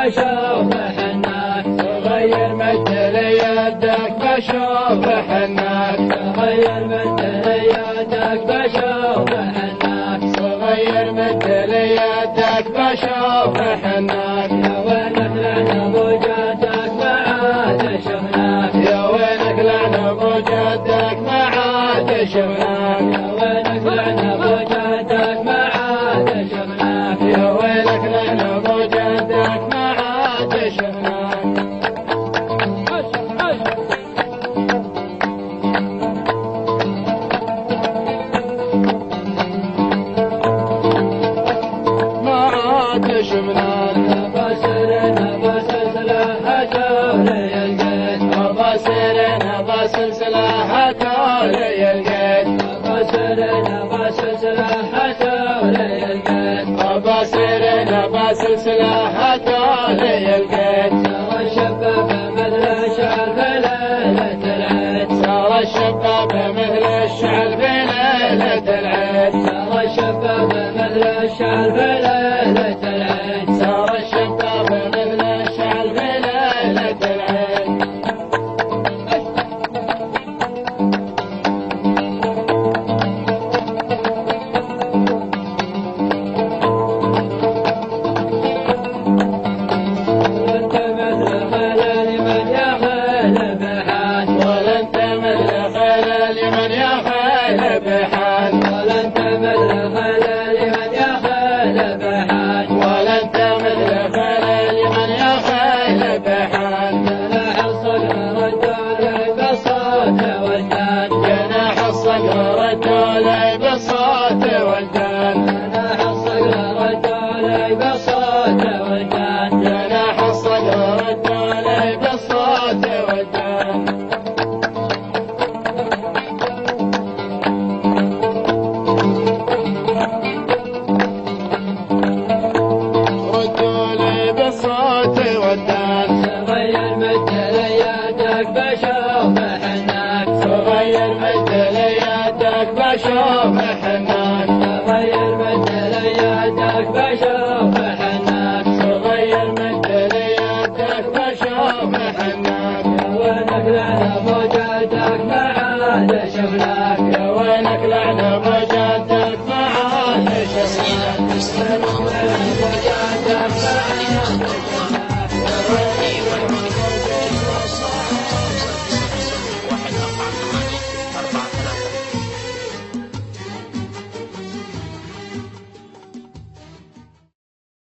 بشوف حناك تغير مثل يدك بشوف حناك تغير مثل يدك بشوف حناك تغير مثل يدك بشوف حناك يا وينك لعن ابو جدك ما عاد شفناك يا وينك لعن ابو جدك ما عاد شفناك يا وينك لعن ابو جدك ما عاد شفناك يا وينك لعن ابو جدك ما عاد شفناك ما عاد شفناك ابا سلسلة تولي القيد ابا سلسلة تولي القيد ابا سلسلة تولي القيد ابا سلسلة تولي القيد صار الشباب مثل الشعر في ليلة العيد صار الشباب مثل الشعر في ليلة العيد صار الشباب مثل الشعر في ليلة العيد صار الشباب مثل الشعر في ليلة العيد بشوف حناك تغير مثل يدك بشوف حناك تغير مثل يدك بشوف حناك يا وينك لعن ابو جدك ما عاد شفناك يا وينك لعن ابو جدك ما عاد شفناك